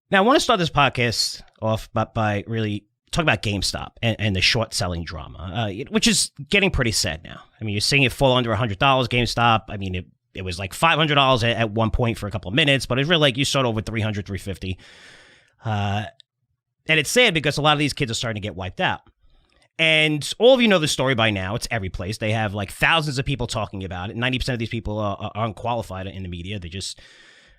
Now, I want to start this podcast off by really talking about GameStop and the short selling drama, which is getting pretty sad now. I mean, you're seeing it fall under $100, GameStop. I mean, it was like $500 at one point for a couple of minutes, but it's really like you sold over 300, 350. And it's sad because a lot of these kids are starting to get wiped out. And all of you know the story by now. It's every place. They have like thousands of people talking about it. 90% of these people are unqualified in the media. They just,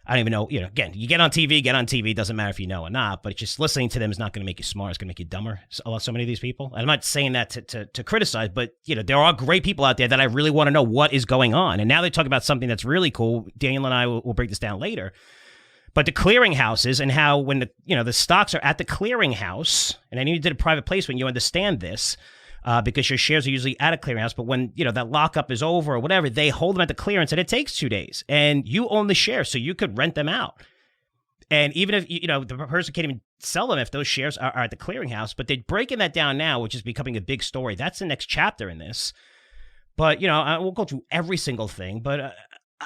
I don't even know, again, you get on TV, doesn't matter if you know or not, but just listening to them is not going to make you smart. It's going to make you dumber, so many of these people. And I'm not saying that to criticize, but, there are great people out there that I really want to know what is going on. And now they talk about something that's really cool. Daniel and I will break this down later. But the clearinghouses and how when the stocks are at the clearinghouse, and I know you did a private placement, you understand this because your shares are usually at a clearinghouse. But when that lockup is over or whatever, they hold them at the clearance, and it takes 2 days. And you own the shares, so you could rent them out. And even if the person can't even sell them if those shares are at the clearinghouse, but they're breaking that down now, which is becoming a big story. That's the next chapter in this. But I won't go through every single thing, but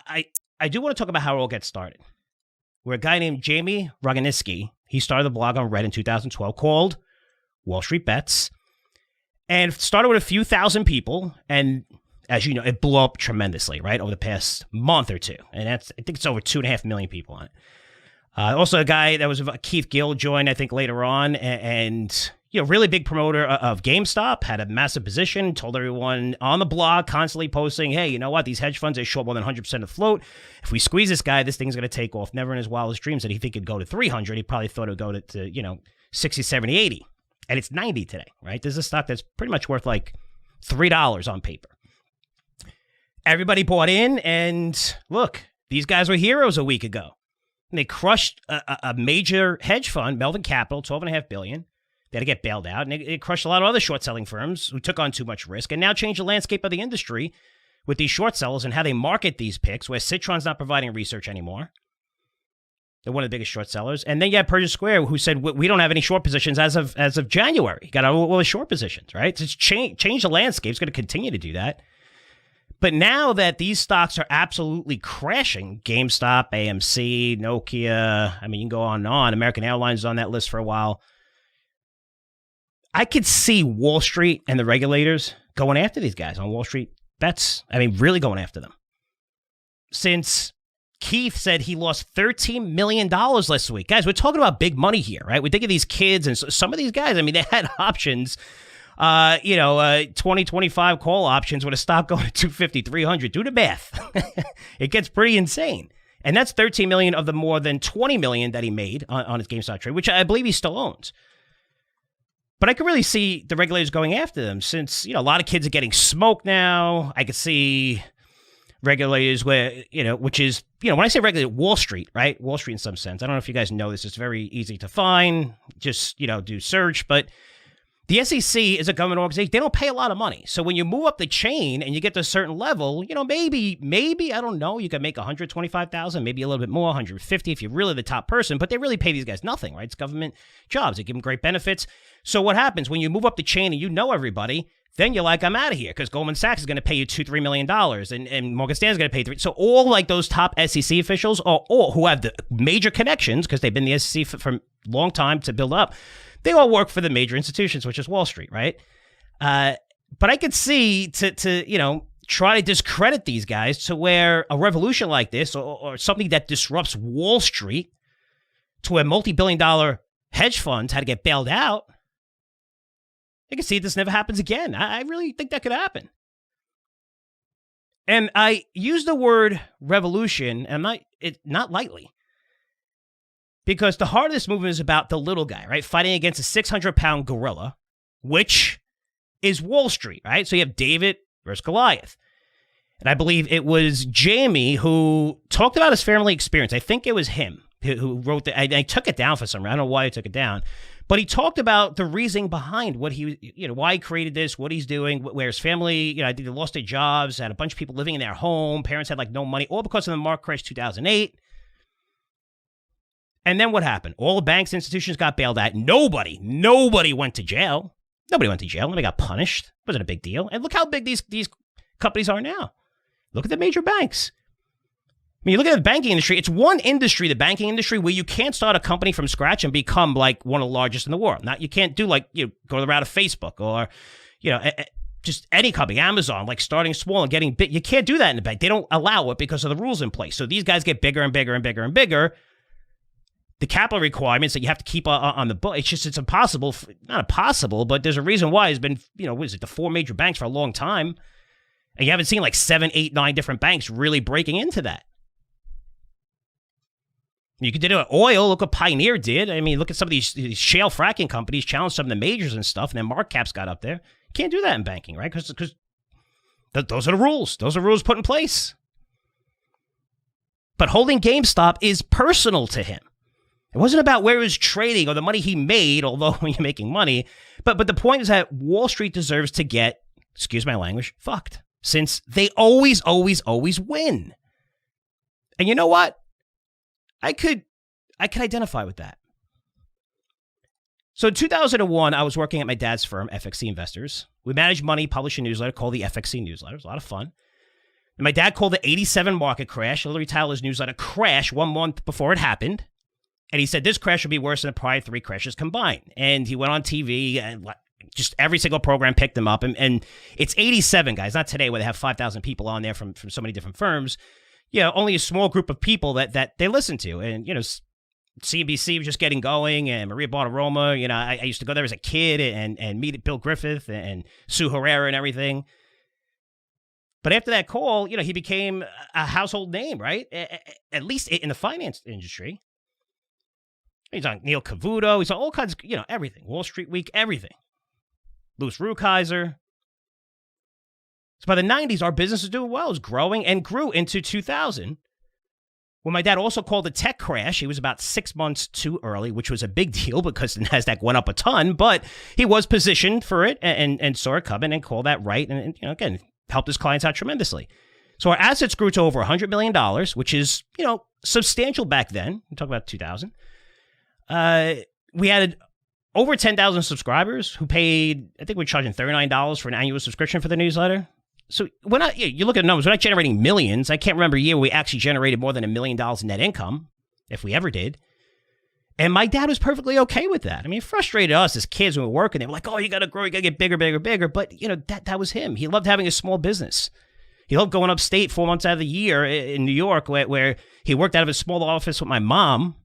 I do want to talk about how it all gets started. Where a guy named Jamie Roganiski, he started a blog on Reddit in 2012 called WallStreetBets, and started with a few thousand people, and as you know, it blew up tremendously, right, over the past month or two, and I think it's over 2.5 million people on it. Also, a guy that was Keith Gill joined, I think, later on, and really big promoter of GameStop, had a massive position, told everyone on the blog, constantly posting, hey, you know what? These hedge funds, they short more than 100% of float. If we squeeze this guy, this thing's going to take off. Never in his wildest dreams did he think it'd go to 300. He probably thought it would go to 60, 70, 80. And it's 90 today, right? This is a stock that's pretty much worth like $3 on paper. Everybody bought in, and look, these guys were heroes a week ago. And they crushed a major hedge fund, Melvin Capital, $12.5 billion. They had to get bailed out, and it crushed a lot of other short-selling firms who took on too much risk and now changed the landscape of the industry with these short sellers and how they market these picks, where Citron's not providing research anymore. They're one of the biggest short sellers. And then you have Pershing Square, who said, we don't have any short positions as of January. Got all the short positions, right? It's changed the landscape. It's going to continue to do that. But now that these stocks are absolutely crashing, GameStop, AMC, Nokia, I mean, you can go on and on. American Airlines is on that list for a while. I could see Wall Street and the regulators going after these guys on WallStreetBets. I mean, really going after them. Since Keith said he lost $13 million last week. Guys, we're talking about big money here, right? We think of these kids and some of these guys, I mean, they had options, 2025 call options with a stock going to 250, 300. Do the math. It gets pretty insane. And that's $13 million of the more than $20 million that he made on his GameStop trade, which I believe he still owns. But I could really see the regulators going after them since, a lot of kids are getting smoked now. I could see regulators where, which is, when I say regulator, Wall Street, right? Wall Street in some sense. I don't know if you guys know this. It's very easy to find. Just, do search. But the SEC is a government organization. They don't pay a lot of money. So when you move up the chain and you get to a certain level, maybe, I don't know, you can make $125,000, maybe a little bit more, $150 if you're really the top person. But they really pay these guys nothing, right? It's government jobs. They give them great benefits. So what happens when you move up the chain and you know everybody, then you're like, I'm out of here because Goldman Sachs is going to pay you $2-3 million and Morgan Stanley's going to pay $3. So all like those top SEC officials or who have the major connections because they've been in the SEC for a long time to build up, they all work for the major institutions, which is Wall Street, right? But I could see to try to discredit these guys to where a revolution like this or something that disrupts Wall Street to where multi-billion-dollar hedge funds had to get bailed out. I can see this never happens again. I really think that could happen. And I use the word revolution, and not lightly. Because the heart of this movement is about the little guy, right? Fighting against a 600-pound gorilla, which is Wall Street, right? So you have David versus Goliath. And I believe it was Jamie who talked about his family experience. I think it was him who wrote that. I took it down for some reason. I don't know why I took it down. But he talked about the reasoning behind what he, why he created this, what he's doing, where his family, I think they lost their jobs, had a bunch of people living in their home, parents had no money, all because of the market crash 2008. And then what happened? All the banks, institutions got bailed out. Nobody went to jail. Nobody went to jail. Nobody got punished. It wasn't a big deal. And look how big these companies are now. Look at the major banks. I mean, you look at the banking industry, it's one industry, the banking industry, where you can't start a company from scratch and become like one of the largest in the world. Now, you can't do like, go the route of Facebook or, just any company, Amazon, like starting small and getting big. You can't do that in the bank. They don't allow it because of the rules in place. So these guys get bigger and bigger and bigger and bigger. The capital requirements that you have to keep on the book, it's impossible. Not impossible, but there's a reason why it's been, what is it, the 4 major banks for a long time. And you haven't seen like 7, 8, 9 different banks really breaking into that. You could do it with oil. Look what Pioneer did. I mean, look at some of these shale fracking companies challenge some of the majors and stuff, and then market caps got up there. You can't do that in banking, right? Because those are the rules. Those are rules put in place. But holding GameStop is personal to him. It wasn't about where he was trading or the money he made, although you're making money. But the point is that Wall Street deserves to get, excuse my language, fucked. Since they always, always, always win. And you know what? I could identify with that. So in 2001, I was working at my dad's firm, FXC Investors. We managed money, published a newsletter called the FXC Newsletter. It was a lot of fun. And my dad called the 87 market crash. Literally titled his newsletter Crash 1 month before it happened. And he said this crash would be worse than the prior 3 crashes combined. And he went on TV and just every single program picked him up. And it's 87, guys, not today where they have 5,000 people on there from so many different firms. Only a small group of people that they listen to. And, CNBC was just getting going, and Maria Bartiromo, I used to go there as a kid and meet Bill Griffith and Sue Herrera and everything. But after that call, he became a household name, right? At least in the finance industry. He's on Neil Cavuto. He's on all kinds of, everything. Wall Street Week, everything. Louis Rukeyser. So by the 90s, our business was doing well. It was growing and grew into 2000. When my dad also called a tech crash, he was about 6 months too early, which was a big deal because the NASDAQ went up a ton, but he was positioned for it and saw it coming and called that right. And again, helped his clients out tremendously. So our assets grew to over $100 million, which is, substantial back then. We talk about 2000. We had over 10,000 subscribers who paid, I think we're charging $39 for an annual subscription for the newsletter. So you look at the numbers, we're not generating millions. I can't remember a year where we actually generated more than $1 million in net income, if we ever did. And my dad was perfectly okay with that. I mean, it frustrated us as kids when we were working. They were like, oh, you got to grow, you got to get bigger, bigger, bigger. But, that was him. He loved having a small business. He loved going upstate 4 months out of the year in New York, where he worked out of a small office with my mom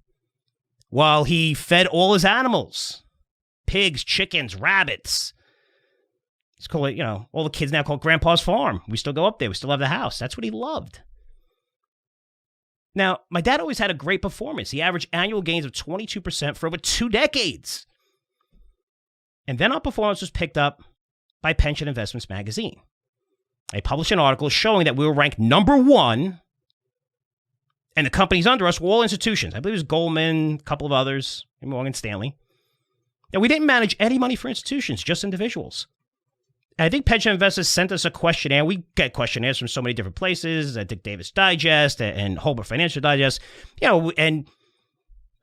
while he fed all his animals. Pigs, chickens, rabbits. It's called, all the kids now call it Grandpa's Farm. We still go up there. We still have the house. That's what he loved. Now, my dad always had a great performance. He averaged annual gains of 22% for over 2 decades. And then our performance was picked up by Pension Investments magazine. They published an article showing that we were ranked number 1, and the companies under us were all institutions. I believe it was Goldman, a couple of others, Morgan Stanley. And we didn't manage any money for institutions, just individuals. I think Pension Investors sent us a questionnaire. We get questionnaires from so many different places. I think Davis Digest and Holbrook Financial Digest, and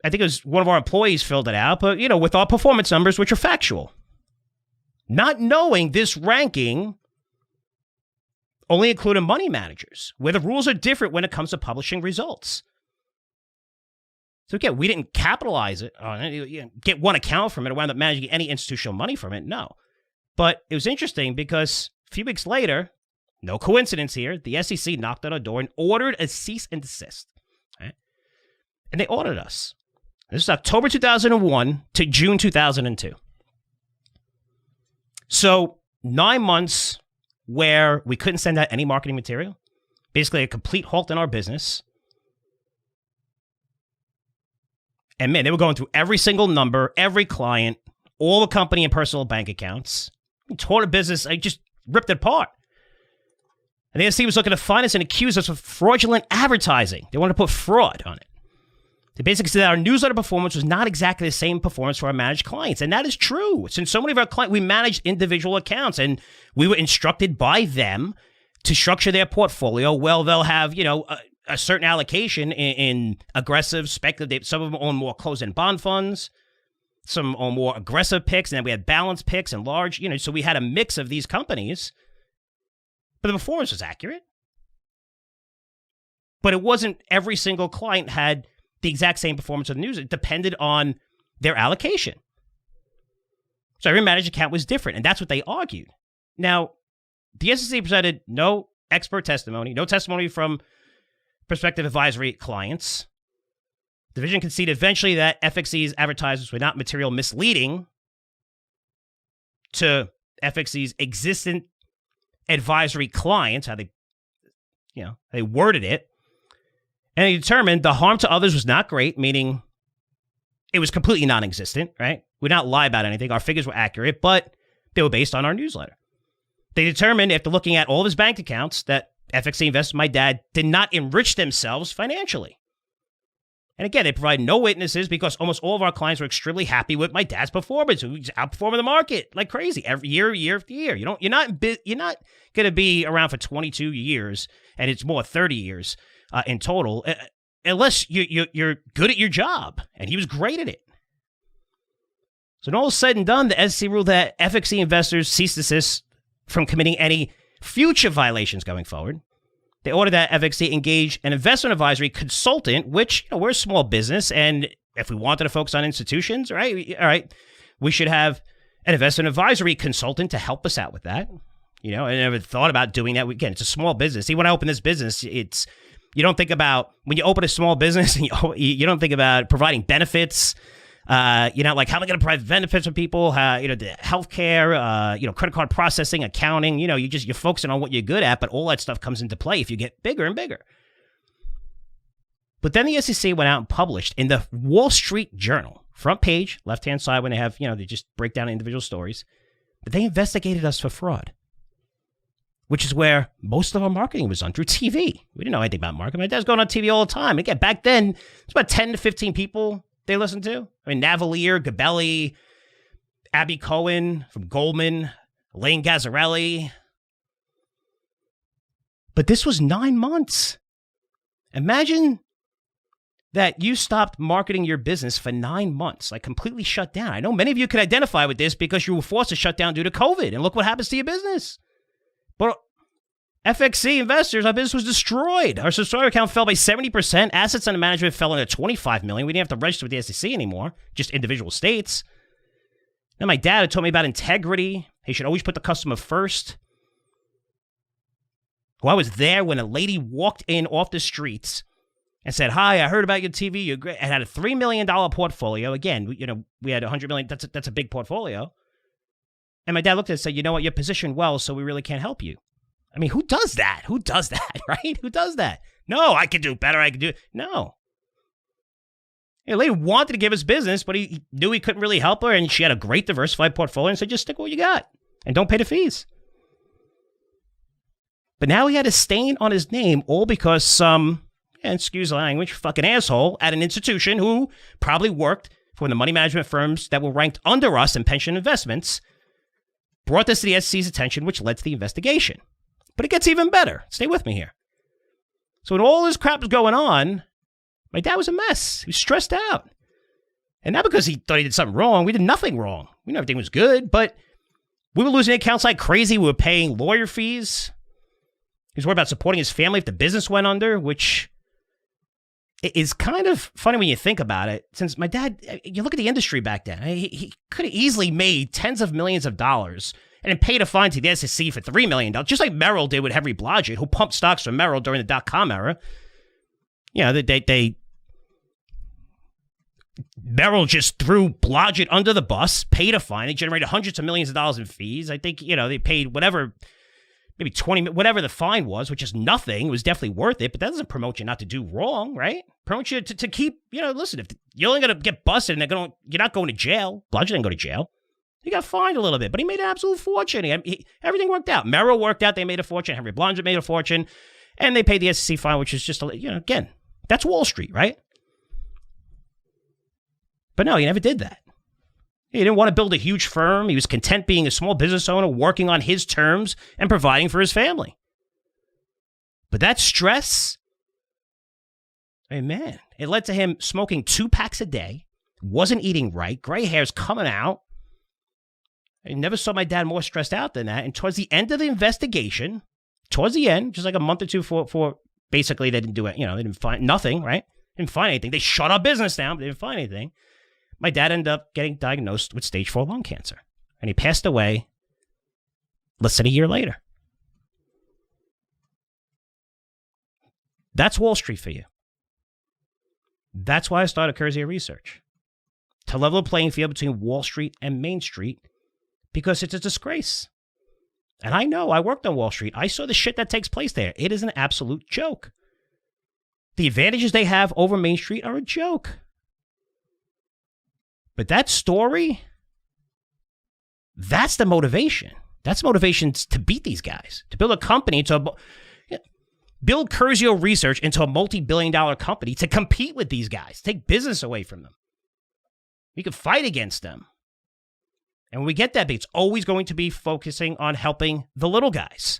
I think it was one of our employees filled it out, but, with our performance numbers, which are factual. Not knowing this ranking only included money managers, where the rules are different when it comes to publishing results. So again, we didn't capitalize it on it, get one account from it, or wound up managing any institutional money from it, no. But it was interesting because a few weeks later, no coincidence here, the SEC knocked on our door and ordered a cease and desist. Right? And they ordered us. This is October 2001 to June 2002. So 9 months where we couldn't send out any marketing material. Basically a complete halt in our business. And man, they were going through every single number, every client, all the company and personal bank accounts. We tore the business. I just ripped it apart. And the SEC was looking to find us and accuse us of fraudulent advertising. They wanted to put fraud on it. They basically said that our newsletter performance was not exactly the same performance for our managed clients. And that is true. Since so many of our clients, we managed individual accounts, and we were instructed by them to structure their portfolio. Well, they'll have, a certain allocation in aggressive, speculative. Some of them own more closed-end bond funds. Some own more aggressive picks. And then we had balanced picks and large, so we had a mix of these companies. But the performance was accurate. But it wasn't every single client had the exact same performance of the news. It depended on their allocation. So every managed account was different, and that's what they argued. Now, the SEC presented no expert testimony, no testimony from prospective advisory clients. The division conceded eventually that FXC's advertisements were not material misleading to FXC's existing advisory clients, how they worded it. And they determined the harm to others was not great, meaning it was completely non-existent, right? We did not lie about anything. Our figures were accurate, but they were based on our newsletter. They determined, after looking at all of his bank accounts, that FXC investors, my dad, did not enrich themselves financially. And again, they provide no witnesses because almost all of our clients were extremely happy with my dad's performance. He's outperforming the market like crazy every year after year. You're not going to be around for 22 years, and it's more 30 years in total, unless you're good at your job. And he was great at it. So when all is said and done, the SEC ruled that FXC investors cease to desist from committing any future violations going forward. They ordered that FXC engage an investment advisory consultant, which, we're a small business, and if we wanted to focus on institutions, right, all right, we should have an investment advisory consultant to help us out with that. I never thought about doing that. Again, it's a small business. See, when I open this business, you don't think about, when you open a small business, you don't think about providing benefits. Like, how am I going to provide benefits for people? The healthcare, credit card processing, accounting, you're focusing on what you're good at, but all that stuff comes into play if you get bigger and bigger. But then the SEC went out and published in the Wall Street Journal, front page, left-hand side, when they have, they just break down individual stories, but they investigated us for fraud, which is where most of our marketing was done, through TV. We didn't know anything about marketing. My dad's going on TV all the time. Again, back then, it's about 10 to 15 people they listened to. Navalier, Gabelli, Abby Cohen from Goldman, Elaine Gazzarelli. But this was 9 months. Imagine that you stopped marketing your business for 9 months, like completely shut down. I know many of you could identify with this because you were forced to shut down due to COVID, and look what happens to your business. But FXC investors, our business was destroyed. Our subscriber count fell by 70%. Assets under management fell into $25 million. We didn't have to register with the SEC anymore, just individual states. Now, my dad had told me about integrity. He should always put the customer first. Well, I was there when a lady walked in off the streets and said, "Hi, I heard about your TV. You're great." And had a $3 million portfolio. Again, we had $100 million. That's a big portfolio. And my dad looked at it and said, "You know what? You're positioned well, so we really can't help you." I mean, who does that? Who does that, right? Who does that? No, I could do better. I could do it. No. The lady wanted to give us business, but he knew he couldn't really help her, and she had a great diversified portfolio, and said, just stick with what you got, and don't pay the fees. But now he had a stain on his name, all because some, excuse the language, fucking asshole at an institution who probably worked for the money management firms that were ranked under us in pension investments, brought this to the SEC's attention, which led to the investigation. But it gets even better. Stay with me here. So when all this crap was going on, my dad was a mess. He was stressed out. And not because he thought he did something wrong. We did nothing wrong. We knew everything was good, but we were losing accounts like crazy. We were paying lawyer fees. He was worried about supporting his family if the business went under, which is kind of funny when you think about it. Since my dad, you look at the industry back then, he could have easily made tens of millions of dollars and then paid a fine to the SEC for $3 million, just like Merrill did with Henry Blodgett, who pumped stocks from Merrill during the dot-com era. Merrill just threw Blodgett under the bus, paid a fine. They generated hundreds of millions of dollars in fees. I think, they paid whatever, maybe 20, whatever the fine was, which is nothing. It was definitely worth it, but that doesn't promote you not to do wrong, right? Promote you to keep, listen, if you're only going to get busted and you're not going to jail. Blodgett didn't go to jail. He got fined a little bit, but he made an absolute fortune. Everything worked out. Merrill worked out. They made a fortune. Henry Blodgett made a fortune. And they paid the SEC fine, which is just, again, that's Wall Street, right? But no, he never did that. He didn't want to build a huge firm. He was content being a small business owner, working on his terms and providing for his family. But that stress, man, it led to him smoking 2 packs a day, wasn't eating right, gray hair's coming out. I never saw my dad more stressed out than that. And towards the end of the investigation, just like a month or two before basically they didn't do it. They didn't find nothing, right? Didn't find anything. They shut our business down, but they didn't find anything. My dad ended up getting diagnosed with stage 4 lung cancer, and he passed away less than a year later. That's Wall Street for you. That's why I started Curzio Research, to level the playing field between Wall Street and Main Street, because it's a disgrace. And I know, I worked on Wall Street. I saw the shit that takes place there. It is an absolute joke. The advantages they have over Main Street are a joke. But that story, that's the motivation. That's motivation to beat these guys, to build a company, build Curzio Research into a multi-billion-dollar company to compete with these guys, take business away from them. We could fight against them. And when we get that big, it's always going to be focusing on helping the little guys.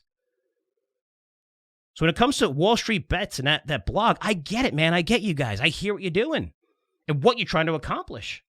So when it comes to WallStreetBets and that blog, I get it, man. I get you guys. I hear what you're doing and what you're trying to accomplish.